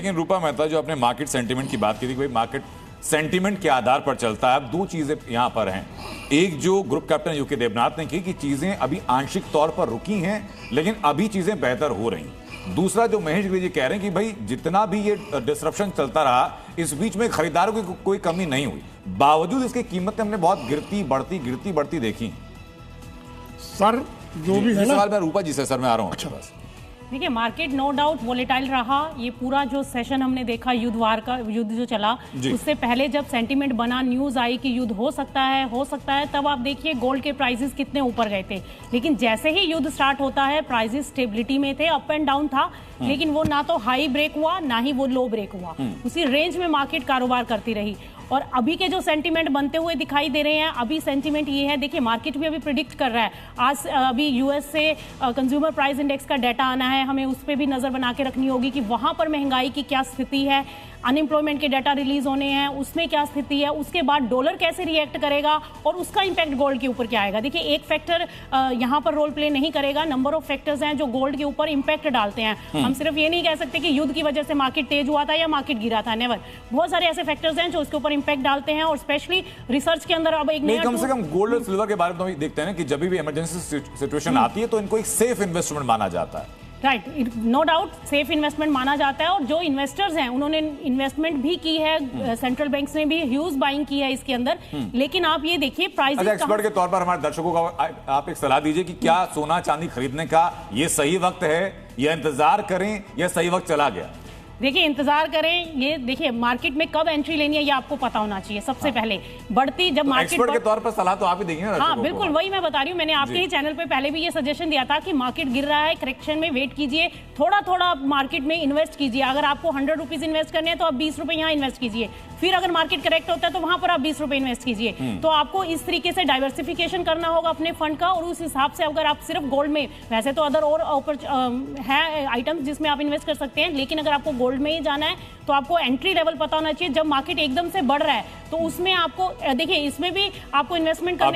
लेकिन रूपा मेहता, जो आपने मार्केट सेंटीमेंट की बात की थी, भाई मार्केट सेंटीमेंट के आधार पर चलता है। अब दो चीजें यहां पर हैं। एक जो ग्रुप कैप्टन यूके देवनाथ ने की कि चीजें अभी आंशिक तौर पर रुकी हैं, लेकिन अभी चीजें बेहतर हो रही। दूसरा जो महेश गिरी जी कह रहे हैं कि भाई जितना भी ये डिसरप्शन चलता रहा, इस बीच में खरीदारों की कोई कमी नहीं हुई, बावजूद इसकी कीमतें हमने बहुत गिरती बढ़ती देखी। सर जो भी है ना, सवाल मैं रूपा जी से सर मैं आ रहा हूं। अच्छा बस देखिए, मार्केट नो डाउट वोलेटाइल रहा। ये पूरा जो सेशन हमने देखा युद्ध जो चला, उससे पहले जब सेंटीमेंट बना, न्यूज आई कि युद्ध हो सकता है, तब आप देखिए गोल्ड के प्राइसेस कितने ऊपर गए थे। लेकिन जैसे ही युद्ध स्टार्ट होता है, प्राइसेस स्टेबिलिटी में थे, अप एंड डाउन था, लेकिन वो ना तो हाई ब्रेक हुआ ना ही वो लो ब्रेक हुआ। उसी रेंज में मार्केट कारोबार करती रही। और अभी के जो सेंटीमेंट बनते हुए दिखाई दे रहे हैं, अभी सेंटीमेंट ये है, देखिए मार्केट भी अभी प्रिडिक्ट कर रहा है। आज अभी यूएस से कंज्यूमर प्राइस इंडेक्स का डाटा आना है, हमें उस पर भी नजर बना के रखनी होगी कि वहां पर महंगाई की क्या स्थिति है। अनएम्प्लॉयमेंट के डाटा रिलीज होने हैं, उसमें क्या स्थिति है। उसके बाद डॉलर कैसे रिएक्ट करेगा और उसका इंपैक्ट गोल्ड के ऊपर क्या आएगा। देखिए, एक फैक्टर यहां पर रोल प्ले नहीं करेगा, नंबर ऑफ फैक्टर्स हैं जो गोल्ड के ऊपर इंपैक्ट डालते हैं। हम सिर्फ ये नहीं कह सकते कि युद्ध की वजह से मार्केट तेज हुआ था या मार्केट गिरा था, नेवर। बहुत सारे ऐसे फैक्टर्स हैं जो उसके ऊपर इंपैक्ट डालते हैं। और स्पेशली रिसर्च के अंदर अब एक नया कम से कम गोल्ड और सिल्वर के बारे में देखते हैं कि जब भी इमरजेंसी सिचुएशन आती है तो इनको एक सेफ इन्वेस्टमेंट माना जाता है। Right, no doubt safe investment माना जाता है। और जो इन्वेस्टर्स हैं उन्होंने इन्वेस्टमेंट भी की है, सेंट्रल बैंक्स ने भी ह्यूज बाइंग की है इसके अंदर। लेकिन आप ये देखिए प्राइसेस। एक्सपर्ट के तौर पर हमारे दर्शकों का आप एक सलाह दीजिए कि क्या सोना चांदी खरीदने का ये सही वक्त है, या इंतजार करें, या सही वक्त चला गया? देखिए, इंतजार करें। ये देखिए, मार्केट में कब एंट्री लेनी है ये आपको पता होना चाहिए सबसे पहले। बढ़ती जब मार्केट एक्सपर्ट के तौर पर सलाह तो आप ही देंगे ना? हाँ बिल्कुल, वही मैं बता रही हूँ। मैंने आपके ही चैनल पे पहले भी ये सजेशन दिया था कि मार्केट गिर रहा है, करेक्शन में वेट कीजिए, थोड़ा थोड़ा मार्केट में इन्वेस्ट कीजिए। अगर आपको 100 रुपीज इन्वेस्ट करने हैं तो आप 20 रुपए यहाँ इन्वेस्ट कीजिए। फिर अगर मार्केट करेक्ट होता है तो वहां पर आप 20 रुपए इन्वेस्ट कीजिए। तो आपको इस तरीके से डाइवर्सिफिकेशन करना होगा अपने फंड का। और उस हिसाब से अगर आप सिर्फ गोल्ड में, वैसे तो अदर और है आइटम्स जिसमें आप इन्वेस्ट कर सकते हैं, लेकिन अगर आपको गोल्ड में ही जाना है तो आपको एंट्री लेवल पता होना चाहिए। जब मार्केट एकदम से बढ़ रहा है तो उसमें आपको देखिए, इसमें भी आपको इन्वेस्टमेंट करने